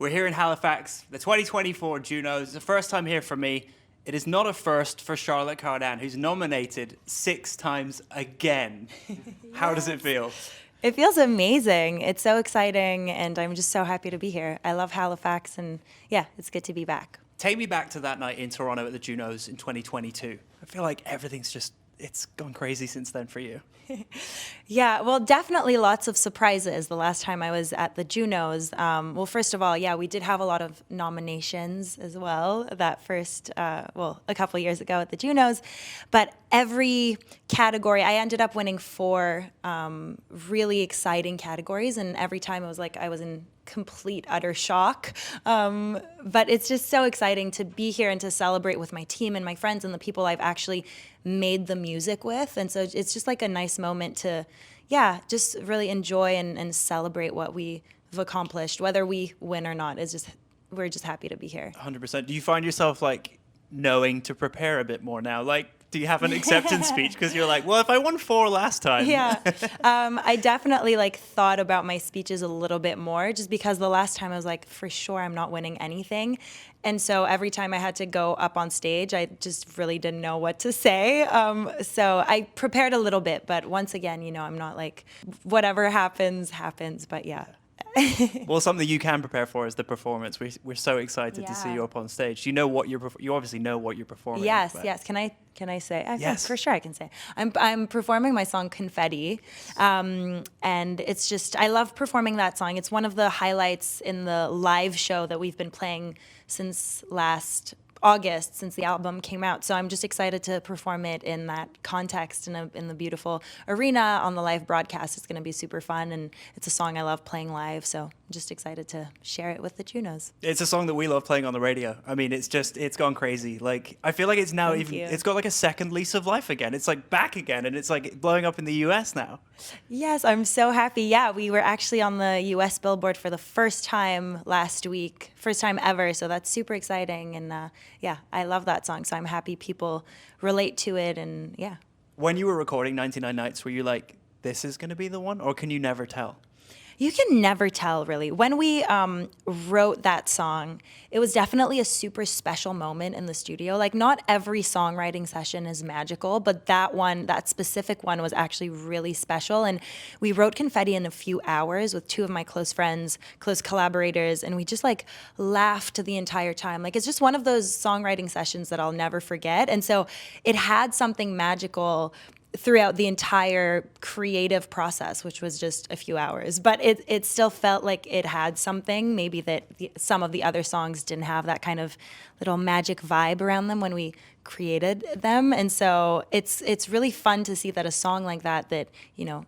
We're here in Halifax, the 2024 Junos. It's the first time here for me. It is not a first for Charlotte Cardin, who's nominated 6 times again. How does it feel? It feels amazing. It's so exciting, and I'm just so happy to be here. I love Halifax, and yeah, it's good to be back. Take me back to that night in Toronto at the Junos in 2022. I feel like everything's just, it's gone crazy since then for you. Yeah, well, definitely lots of surprises the last time I was at the Junos. Well, first of all, yeah, we did have a lot of nominations as well that first, a couple years ago at the Junos. But every category, I ended up winning 4 really exciting categories. And every time it was like I was in complete, utter shock. But it's just so exciting to be here and to celebrate with my team and my friends and the people I've actually made the music with. And so it's just like a nice moment to, yeah, just really enjoy and celebrate what we've accomplished, whether we win or not. We're just happy to be here. 100%. Do you find yourself like knowing to prepare a bit more now? Like, do you have an acceptance speech? Because you're like, well, if I won 4 last time. Yeah. I definitely like thought about my speeches a little bit more just because the last time I was like, for sure, I'm not winning anything. And so every time I had to go up on stage, I just really didn't know what to say. So I prepared a little bit, but once again, I'm not like, whatever happens, but yeah. Well, something you can prepare for is the performance. We're so excited to see you up on stage. You know what you obviously know what you're performing. Yes. Can I say? Yes, for sure I can say. I'm performing my song Confetti, and it's just I love performing that song. It's one of the highlights in the live show that we've been playing since last August, since the album came out. So I'm just excited to perform it in that context in the beautiful arena on the live broadcast. It's going to be super fun, and it's a song I love playing live. So I'm just excited to share it with the Junos. It's a song that we love playing on the radio. I mean, it's gone crazy. Like, I feel like it's now it's got like a second lease of life again. It's like back again, and it's like blowing up in the US now. Yes, I'm so happy. Yeah, we were actually on the US Billboard for the first time last week, first time ever. So that's super exciting, and yeah, I love that song. So I'm happy people relate to it, and yeah. When you were recording 99 Nights, were you like, this is going to be the one, or can you never tell? You can never tell, really. When we wrote that song, it was definitely a super special moment in the studio. Like, not every songwriting session is magical, but that specific one was actually really special. And we wrote Confetti in a few hours with 2 of my close friends, close collaborators, and we just like laughed the entire time. Like, it's just one of those songwriting sessions that I'll never forget. And so it had something magical throughout the entire creative process, which was just a few hours. But it still felt like it had something, maybe that some of the other songs didn't have that kind of little magic vibe around them when we created them. And so it's really fun to see that a song like that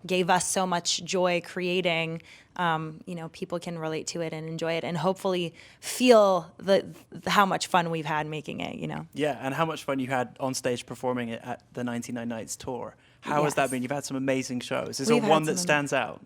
gave us so much joy creating, people can relate to it and enjoy it and hopefully feel how much fun we've had making it, Yeah, and how much fun you had on stage performing it at the 99 Nights tour. How has that been? You've had some amazing shows. Is there one that stands out?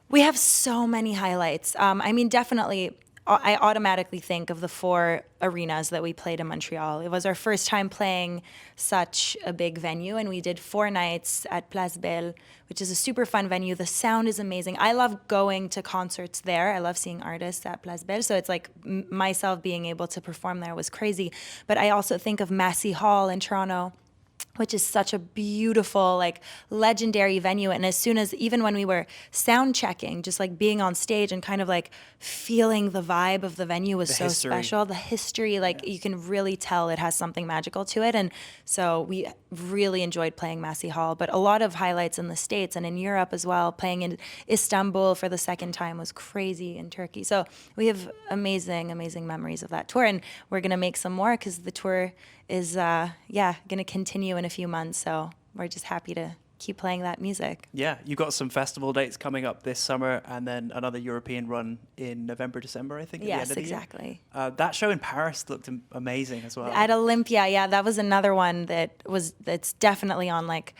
We have so many highlights. I mean, definitely, I automatically think of the 4 arenas that we played in Montreal. It was our first time playing such a big venue, and we did 4 nights at Place Belle, which is a super fun venue. The sound is amazing. I love going to concerts there. I love seeing artists at Place Belle, so it's like myself being able to perform there was crazy. But I also think of Massey Hall in Toronto, which is such a beautiful, like, legendary venue. And even when we were sound checking, just like being on stage and kind of like feeling the vibe of the venue was so special. The history, like, you can really tell it has something magical to it. And so we really enjoyed playing Massey Hall, but a lot of highlights in the States and in Europe as well. Playing in Istanbul for the second time was crazy, in Turkey. So we have amazing, amazing memories of that tour. And we're going to make some more because the tour is going to continue in a few months, so we're just happy to keep playing that music. Yeah, you got some festival dates coming up this summer, and then another European run in November, December, I think. At the end of the exactly. Year. That show in Paris looked amazing as well. At Olympia, yeah, that was another one that's definitely on like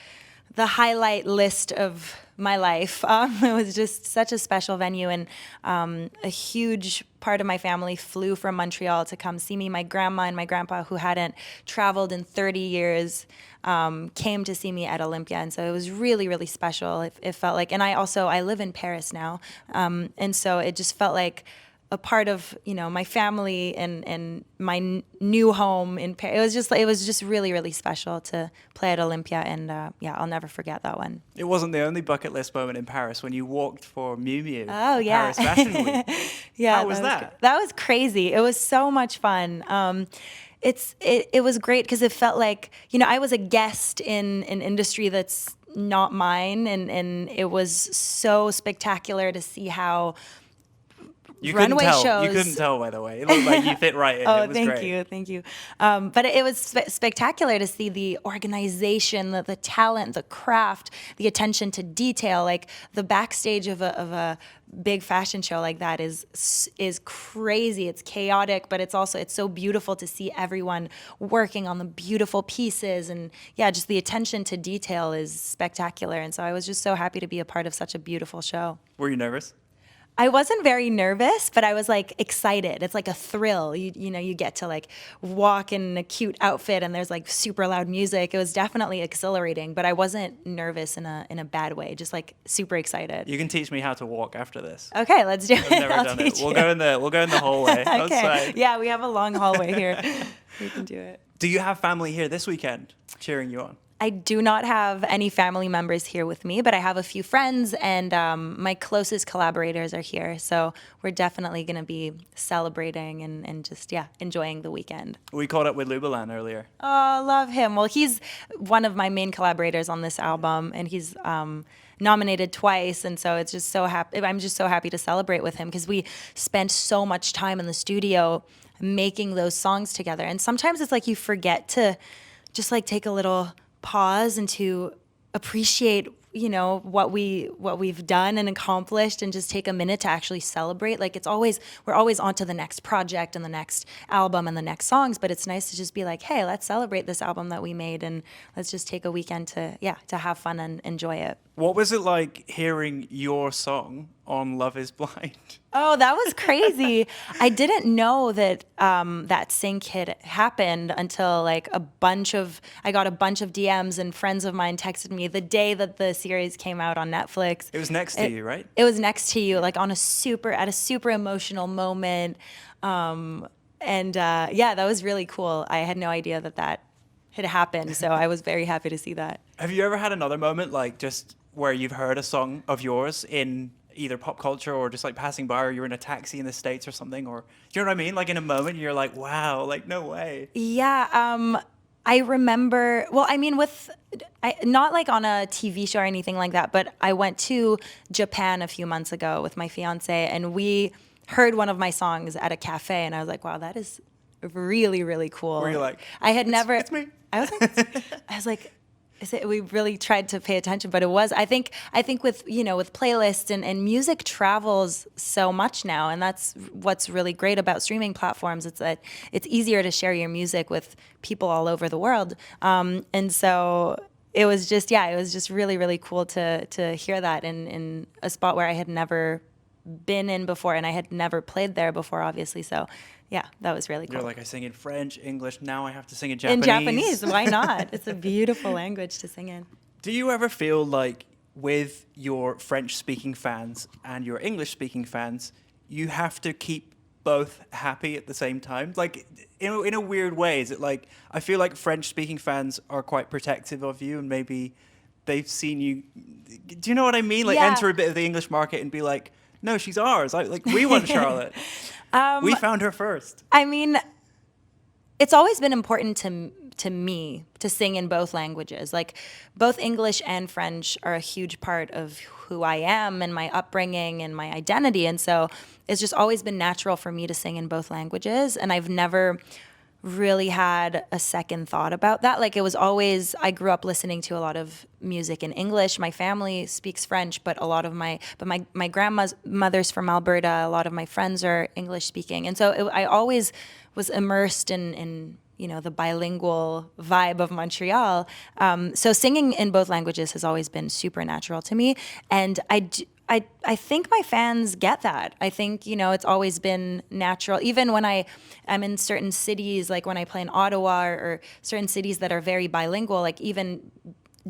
the highlight list of my life. It was just such a special venue, and a huge part of my family flew from Montreal to come see me. My grandma and my grandpa, who hadn't traveled in 30 years, came to see me at Olympia, and so it was really, really special. It felt like, and I live in Paris now, and so it just felt like a part of, my family and my new home in Paris. It was just really, really special to play at Olympia, and I'll never forget that one. It wasn't the only bucket list moment in Paris when you walked for Miu Miu. Oh, yeah. Paris Fashion Week. Yeah. How was that? That was crazy. It was so much fun. It was great because it felt like, I was a guest in an industry that's not mine, and it was so spectacular to see how runway shows. You couldn't tell, by the way. It looked like you fit right in. Oh, It was great. thank you. But it was spectacular to see the organization, the talent, the craft, the attention to detail. Like the backstage of a big fashion show like that is crazy. It's chaotic, but it's so beautiful to see everyone working on the beautiful pieces, and just the attention to detail is spectacular. And so I was just so happy to be a part of such a beautiful show. Were you nervous? I wasn't very nervous, but I was like excited. It's like a thrill. You get to like walk in a cute outfit and there's like super loud music. It was definitely exhilarating, but I wasn't nervous in a bad way. Just like super excited. You can teach me how to walk after this. Okay, let's do it. I've never done it. We'll go in the hallway Okay. outside. Yeah, we have a long hallway here. We can do it. Do you have family here this weekend cheering you on? I do not have any family members here with me, but I have a few friends, and my closest collaborators are here. So we're definitely going to be celebrating and just, enjoying the weekend. We caught up with Lubalan earlier. Oh, love him. Well, he's one of my main collaborators on this album, and he's nominated twice. And so it's just so happy. I'm just so happy to celebrate with him because we spent so much time in the studio making those songs together. And sometimes it's like you forget to just like take a little pause and to appreciate what we've done and accomplished, and just take a minute to actually celebrate. Like we're always on to the next project and the next album and the next songs, but it's nice to just be like, hey, let's celebrate this album that we made, and let's just take a weekend to have fun and enjoy it. What was it like hearing your song on Love Is Blind? Oh, that was crazy. I didn't know that that sync had happened until like I got a bunch of DMs, and friends of mine texted me the day that the series came out on Netflix. It was next to you, right? It was next to you, like at a super emotional moment. That was really cool. I had no idea that had happened, so I was very happy to see that. Have you ever had another moment like just where you've heard a song of yours in either pop culture or just like passing by, or you're in a taxi in the States or something, or do you know what I mean? Like in a moment you're like, wow, like no way. Yeah, I remember, not like on a TV show or anything like that, but I went to Japan a few months ago with my fiance, and we heard one of my songs at a cafe, and I was like, wow, that is really, really cool. Were you like, I had never, it's me. I was like, we really tried to pay attention, but it was, I think with playlists and music travels so much now, and that's what's really great about streaming platforms. It's that it's easier to share your music with people all over the world. And so it was just really, really cool to hear that in a spot where I had never been in before, and I had never played there before, obviously. So yeah, that was really cool. You're like, I sing in French, English, now I have to sing in Japanese. In Japanese, why not? It's a beautiful language to sing in. Do you ever feel like with your French-speaking fans and your English-speaking fans, you have to keep both happy at the same time? Like, in a weird way, is it like, I feel like French-speaking fans are quite protective of you, and maybe they've seen you, do you know what I mean? Like, enter a bit of the English market and be like, no, she's ours. We want Charlotte. We found her first. I mean, it's always been important to me to sing in both languages. Like, both English and French are a huge part of who I am and my upbringing and my identity. And so it's just always been natural for me to sing in both languages. And I've never really had a second thought about that. Like, it was always, I grew up listening to a lot of music in English. My family speaks French, but my grandmother's from Alberta. A lot of my friends are English speaking. And so I always was immersed in the bilingual vibe of Montreal. So singing in both languages has always been super natural to me. And I think my fans get that. I think, it's always been natural. Even when I'm in certain cities, like when I play in Ottawa or certain cities that are very bilingual, like even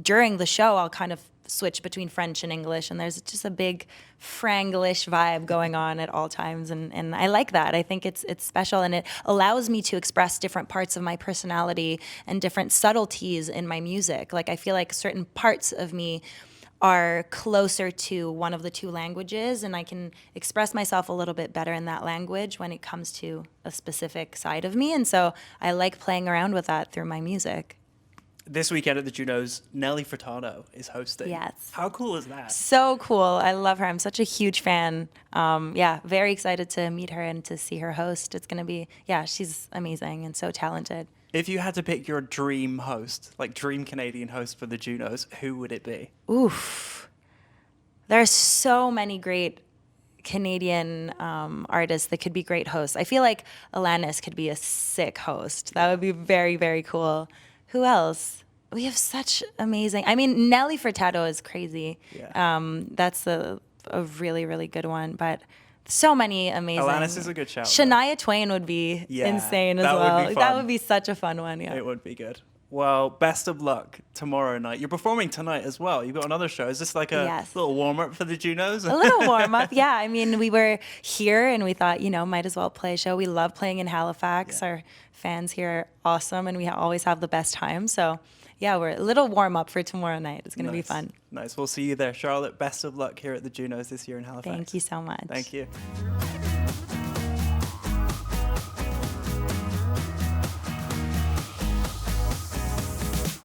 during the show, I'll kind of switch between French and English, and there's just a big Franglish vibe going on at all times, and I like that. I think it's special, and it allows me to express different parts of my personality and different subtleties in my music. Like, I feel like certain parts of me are closer to one of the two languages, and I can express myself a little bit better in that language when it comes to a specific side of me, and so I like playing around with that through my music. This weekend at the Junos, Nelly Furtado is hosting. Yes. How cool is that? So cool. I love her. I'm such a huge fan. Yeah, very excited to meet her and to see her host. It's going to be, yeah, she's amazing and so talented. If you had to pick your dream host, like dream Canadian host for the Junos, who would it be? Oof. There are so many great Canadian artists that could be great hosts. I feel like Alanis could be a sick host. That would be very, very cool. Who else? We have such amazing. I mean, Nelly Furtado is crazy. Yeah. That's a really, really good one. But so many amazing. Alanis is a good shout. Shania Twain would be insane as that well. would be fun. That would be such a fun one. Yeah. It would be good. Well, best of luck tomorrow night. You're performing tonight as well. You've got another show. Is this like a little warm-up for the Junos? A little warm-up, yeah. I mean, we were here and we thought, might as well play a show. We love playing in Halifax. Yeah. Our fans here are awesome, and we always have the best time. So, yeah, we're a little warm-up for tomorrow night. It's going to be fun. Nice. We'll see you there. Charlotte, best of luck here at the Junos this year in Halifax. Thank you so much. Thank you.